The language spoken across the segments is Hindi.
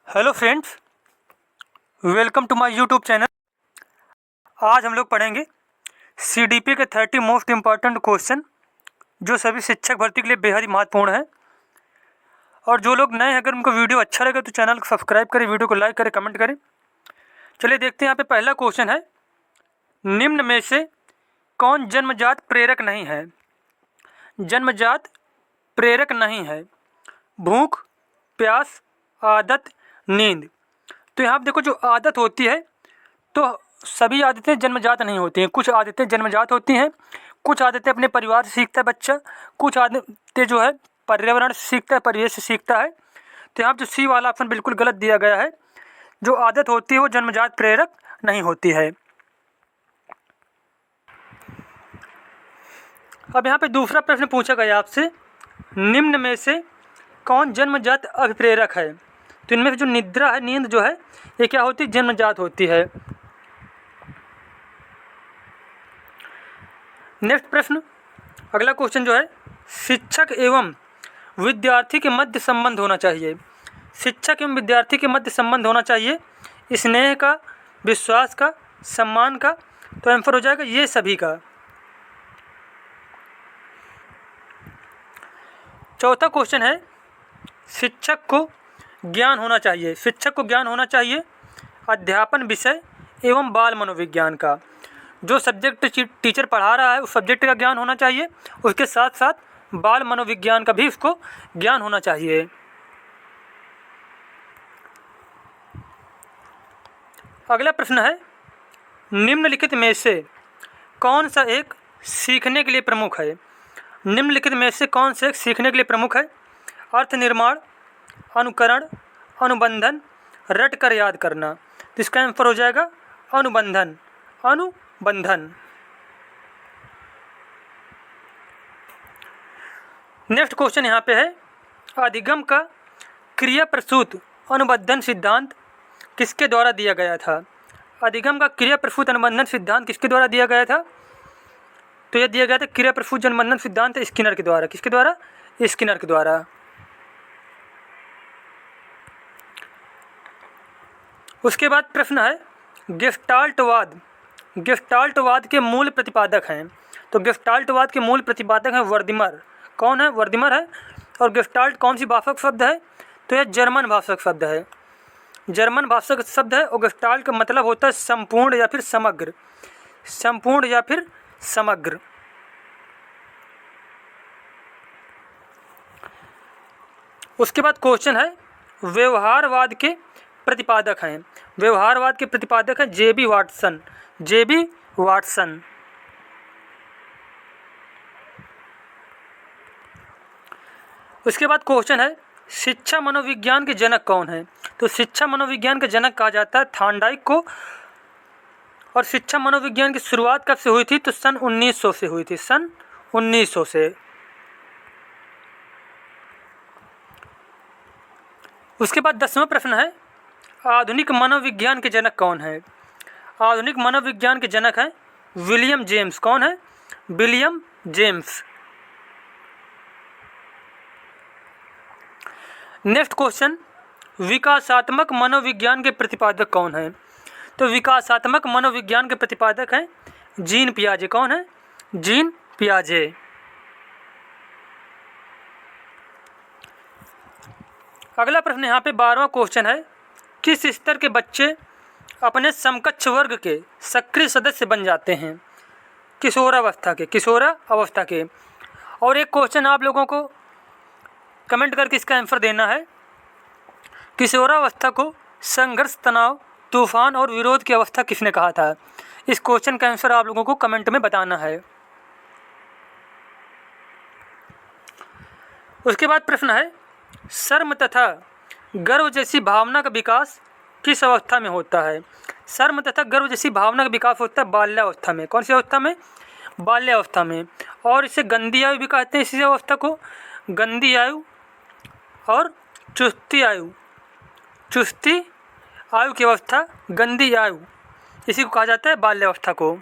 Hello friends, welcome to my YouTube channel. आज हम लोग पढ़ेंगे सीडीपी के 30 मोस्ट इम्पॉर्टेंट क्वेश्चन जो सभी शिक्षक भर्ती के लिए बेहद ही महत्वपूर्ण है। और जो लोग नए हैं, अगर उनको वीडियो अच्छा लगे तो चैनल को सब्सक्राइब करें, वीडियो को लाइक करें, कमेंट करें। चलिए देखते हैं। यहाँ पे पहला क्वेश्चन है, निम्न में से कौन जन्मजात प्रेरक नहीं है? जन्मजात प्रेरक नहीं है। भूख, प्यास, आदत, नींद। तो यहाँ पे देखो, जो आदत होती है तो सभी आदतें जन्मजात नहीं होती हैं। कुछ आदतें जन्मजात होती हैं, कुछ आदतें अपने परिवार से सीखता है बच्चा, कुछ आदतें जो है पर्यावरण से सीखता है, परिवेश से सीखता है। तो यहाँ पे जो सी वाला ऑप्शन बिल्कुल गलत दिया गया है। जो आदत होती है वो जन्मजात प्रेरक नहीं होती है। अब यहाँ पे दूसरा प्रश्न पूछा गया आपसे, निम्न में से कौन जन्मजात अभिप्रेरक है? तो इनमें से जो निद्रा है, नींद जो है, ये क्या होती है? जन्मजात होती है। नेक्स्ट प्रश्न, अगला क्वेश्चन जो है, शिक्षक एवं विद्यार्थी के मध्य संबंध होना चाहिए। शिक्षक एवं विद्यार्थी के मध्य संबंध होना चाहिए स्नेह का, विश्वास का, सम्मान का। तो आंसर हो जाएगा ये सभी का। चौथा क्वेश्चन है, शिक्षक को ज्ञान होना चाहिए। शिक्षक को ज्ञान होना चाहिए अध्यापन विषय एवं बाल मनोविज्ञान का। जो सब्जेक्ट टीचर पढ़ा रहा है उस सब्जेक्ट का ज्ञान होना चाहिए, उसके साथ साथ बाल मनोविज्ञान का भी उसको ज्ञान होना चाहिए। अगला प्रश्न है, निम्नलिखित में से कौन सा एक सीखने के लिए प्रमुख है? निम्नलिखित में से कौन सा एक सीखने के लिए प्रमुख है? अर्थ निर्माण, अनुकरण, अनुबंधन, रट कर याद करना। तो इसका आंसर हो जाएगा अनुबंधन। अनुबंधन। नेक्स्ट क्वेश्चन यहाँ पे है, अधिगम का क्रिया प्रसूत अनुबंधन सिद्धांत किसके द्वारा दिया गया था? अधिगम का क्रिया प्रसूत अनुबंधन सिद्धांत किसके द्वारा दिया गया था? तो यह दिया गया था क्रिया प्रसूत अनुबंधन सिद्धांत स्किनर के द्वारा। किसके द्वारा? स्किनर के द्वारा। उसके बाद प्रश्न है, गेस्टाल्टवाद। गेस्टाल्टवाद के मूल प्रतिपादक हैं। तो गेस्टाल्टवाद के मूल प्रतिपादक हैं वर्दिमर। कौन है? वर्दिमर है। और गेस्टाल्ट कौन सी भाषा का शब्द है? तो यह जर्मन भाषा का शब्द है। जर्मन भाषा का शब्द है। और गेस्टाल्ट का मतलब होता है संपूर्ण या फिर समग्र। संपूर्ण या फिर समग्र। उसके बाद क्वेश्चन है, व्यवहारवाद के प्रतिपादक हैं। व्यवहारवाद के प्रतिपादक हैं जेबी वाटसन। जेबी वाटसन। उसके बाद क्वेश्चन है, शिक्षा मनोविज्ञान के जनक कौन है? तो शिक्षा मनोविज्ञान के जनक कहा जाता है थॉर्नडाइक को। और शिक्षा मनोविज्ञान की शुरुआत कब से हुई थी? तो सन 1900 से हुई थी। सन 1900 से। उसके बाद 10वां प्रश्न है, आधुनिक मनोविज्ञान के जनक कौन है? आधुनिक मनोविज्ञान के जनक हैं विलियम जेम्स। कौन है? William James. नेक्स्ट क्वेश्चन, विकासात्मक मनोविज्ञान के प्रतिपादक कौन है? तो विकासात्मक मनोविज्ञान के प्रतिपादक हैं जीन पियाजे। कौन है? जीन पियाजे। अगला प्रश्न यहाँ पे 12वां क्वेश्चन है, किस स्तर के बच्चे अपने समकक्ष वर्ग के सक्रिय सदस्य बन जाते हैं? किशोरावस्था के। किशोरावस्था के। और एक क्वेश्चन आप लोगों को कमेंट करके इसका आंसर देना है, किशोरावस्था को संघर्ष, तनाव, तूफान और विरोध की अवस्था किसने कहा था? इस क्वेश्चन का आंसर आप लोगों को कमेंट में बताना है। उसके बाद प्रश्न है, शर्म तथा गर्व जैसी भावना का विकास किस अवस्था में होता है? शर्म तथा गर्व जैसी भावना का विकास होता है बाल्यावस्था में। कौन सी अवस्था में? बाल्यावस्था में। और इसे गंदी आयु भी कहते हैं। इसी अवस्था को गंदी आयु और चुस्ती आयु। चुस्ती आयु की अवस्था, गंदी आयु, इसी को कहा जाता है बाल्यावस्था को।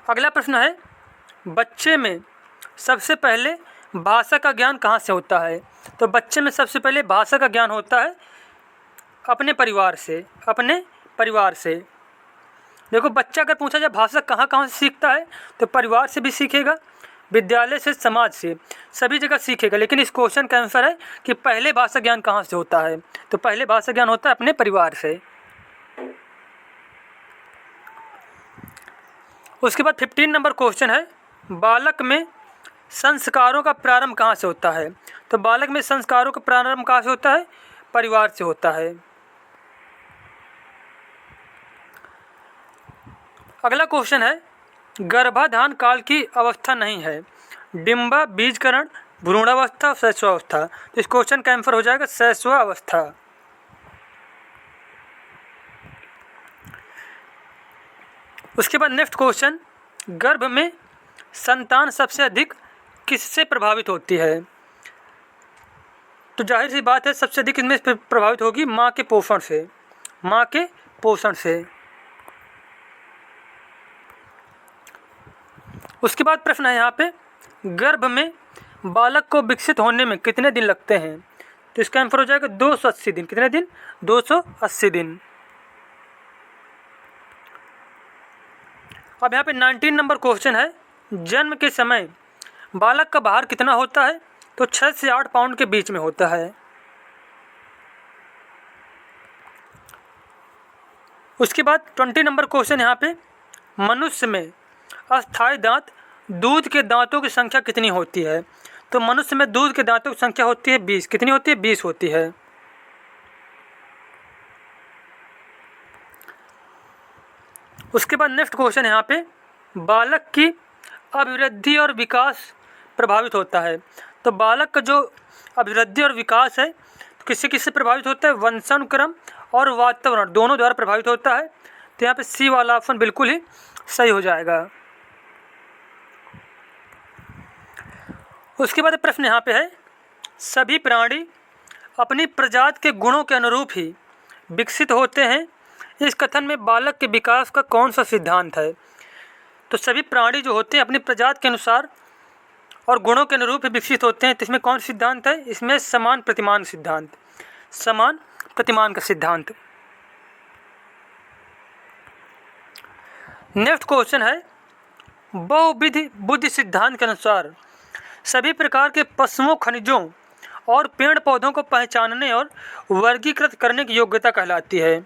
अगला प्रश्न है, बच्चे में सबसे पहले भाषा का ज्ञान कहाँ से होता है? तो बच्चे में सबसे पहले भाषा का ज्ञान होता है अपने परिवार से, अपने परिवार से। देखो, बच्चा अगर पूछा जाए भाषा कहाँ कहाँ से सीखता है, तो परिवार से भी सीखेगा, विद्यालय से, समाज से, सभी जगह सीखेगा। लेकिन इस क्वेश्चन का आंसर है कि पहले भाषा ज्ञान कहाँ से होता है? तो पहले भाषा ज्ञान होता है अपने परिवार से। उसके बाद 15 नंबर क्वेश्चन है, बालक में संस्कारों का प्रारंभ कहाँ से होता है? तो बालक में संस्कारों का प्रारंभ कहाँ से होता है? परिवार से होता है। अगला क्वेश्चन है, गर्भाधान काल की अवस्था नहीं है, डिंबा, बीजकरण, भ्रूणावस्था, शैशवावस्था। तो इस क्वेश्चन का आंसर हो जाएगा शैशवावस्था। उसके बाद नेक्स्ट क्वेश्चन, गर्भ में संतान सबसे अधिक किससे प्रभावित होती है? तो जाहिर सी बात है सबसे अधिक इसमें प्रभावित होगी माँ के पोषण से, माँ के पोषण से। उसके बाद प्रश्न है यहाँ पे, गर्भ में बालक को विकसित होने में कितने दिन लगते हैं? तो इसका आंसर हो जाएगा 280 दिन। कितने दिन? 280 दिन। अब यहाँ पे 19 नंबर क्वेश्चन है, जन्म के समय बालक का भार कितना होता है? तो 6 से 8 पाउंड के बीच में होता है। उसके बाद 20 नंबर क्वेश्चन यहाँ पे, मनुष्य में अस्थायी दांत दूध के दांतों की संख्या कितनी होती है? तो मनुष्य में दूध के दांतों की संख्या होती है 20। कितनी होती है? 20 होती है। उसके बाद नेक्स्ट क्वेश्चन यहाँ पे, बालक की अभिवृद्धि और विकास प्रभावित होता है। तो बालक का जो अभिवृद्धि और विकास है तो किससे किससे प्रभावित होता है? वंशानुक्रम और वातावरण दोनों द्वारा प्रभावित होता है। तो यहाँ पे सी वाला ऑप्शन बिल्कुल ही सही हो जाएगा। उसके बाद प्रश्न यहाँ पे है, सभी प्राणी अपनी प्रजाति के गुणों के अनुरूप ही विकसित होते हैं, इस कथन में बालक के विकास का कौन सा सिद्धांत है? तो सभी प्राणी जो होते हैं अपनी प्रजाति के अनुसार और गुणों के अनुरूप ही विकसित होते हैं, तो इसमें कौन सिद्धांत है? इसमें समान प्रतिमान सिद्धांत, समान प्रतिमान का सिद्धांत। नेक्स्ट क्वेश्चन है, बहुविध बुद्धि सिद्धांत के अनुसार सभी प्रकार के पशुओं, खनिजों और पेड़ पौधों को पहचानने और वर्गीकृत करने की योग्यता कहलाती है।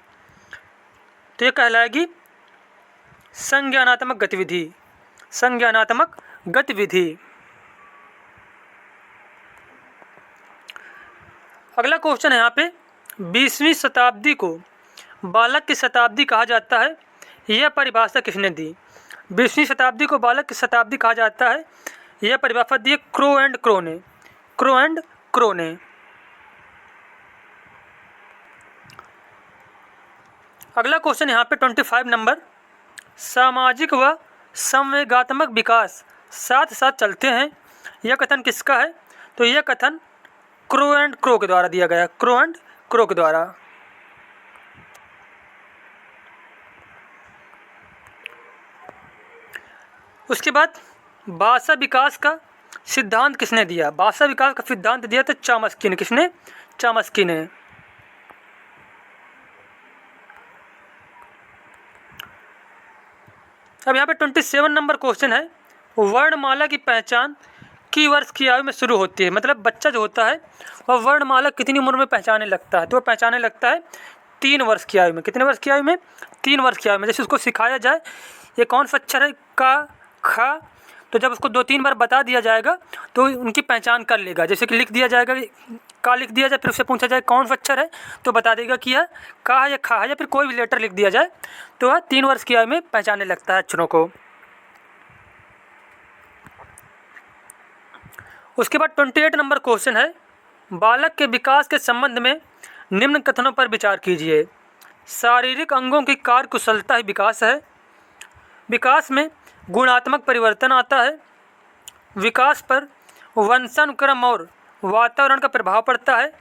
तो ये कहलाएगी संज्ञानात्मक गतिविधि, संज्ञानात्मक गतिविधि। अगला क्वेश्चन है यहाँ पे, 20वीं शताब्दी को बालक की शताब्दी कहा जाता है, यह परिभाषा किसने दी? 20वीं शताब्दी को बालक की शताब्दी कहा जाता है, यह परिभाषा दी क्रो एंड क्रो ने, क्रो एंड क्रो ने। अगला क्वेश्चन यहाँ पे 25 नंबर, सामाजिक व संवेगात्मक विकास साथ साथ चलते हैं, यह कथन किसका है? तो यह कथन क्रो एंड क्रो के द्वारा दिया गया, क्रो एंड क्रो के द्वारा। उसके बाद भाषा विकास का सिद्धांत किसने दिया? भाषा विकास का सिद्धांत दिया था चॉम्स्की ने। किसने? चॉम्स्की ने। अब यहाँ पे 27 नंबर क्वेश्चन है, वर्णमाला की पहचान की वर्ष की आयु में शुरू होती है? मतलब बच्चा जो होता है वह वर्णमाला कितनी उम्र में पहचानने लगता है? तो वह पहचानने लगता है 3 वर्ष की आयु में। कितने वर्ष की आयु में? 3 वर्ष की आयु में। जैसे उसको सिखाया जाए ये कौन सा अक्षर है, का, खा, तो जब उसको 2-3 बार बता दिया जाएगा तो उनकी पहचान कर लेगा। जैसे कि लिख दिया जाएगा, का लिख दिया जाए, फिर उससे पूछा जाए कौन सा अक्षर है तो बता देगा कि यह का है या खा है, या फिर कोई भी लेटर लिख दिया जाए तो वह 3 वर्ष की आयु में पहचानने लगता है अक्षरों को। उसके बाद 28 नंबर क्वेश्चन है, बालक के विकास के संबंध में निम्न कथनों पर विचार कीजिए। शारीरिक अंगों की कार्यकुशलता ही विकास है, विकास में गुणात्मक परिवर्तन आता है, विकास पर वंशानुक्रम और वातावरण का प्रभाव पड़ता है,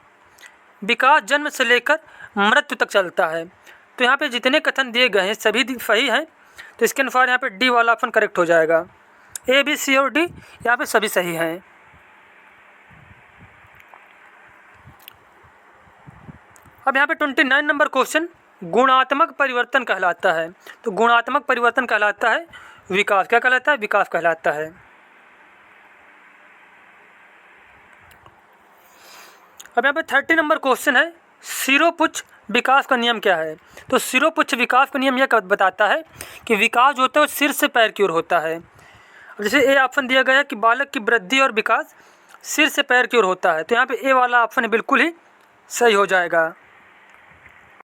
विकास जन्म से लेकर मृत्यु तक चलता है। तो यहाँ पे जितने कथन दिए गए हैं सभी सही हैं, तो इसके अनुसार यहाँ पे डी वाला ऑप्शन करेक्ट हो जाएगा। ए, बी, सी और डी यहाँ पे सभी सही हैं। अब यहाँ पे 29 नंबर क्वेश्चन, गुणात्मक परिवर्तन कहलाता है। तो गुणात्मक परिवर्तन कहलाता है विकास। क्या कहलाता है? विकास कहलाता है। अब यहाँ पे 30 नंबर क्वेश्चन है, सिरोपुच्छ विकास का नियम क्या है? तो सिरोपुच्छ विकास का नियम यह बताता है कि विकास जो होता है वो सिर से पैर की ओर होता है। जैसे ए ऑप्शन दिया गया है कि बालक की वृद्धि और विकास सिर से पैर की ओर होता है, तो यहाँ पे ए वाला ऑप्शन बिल्कुल ही सही हो जाएगा।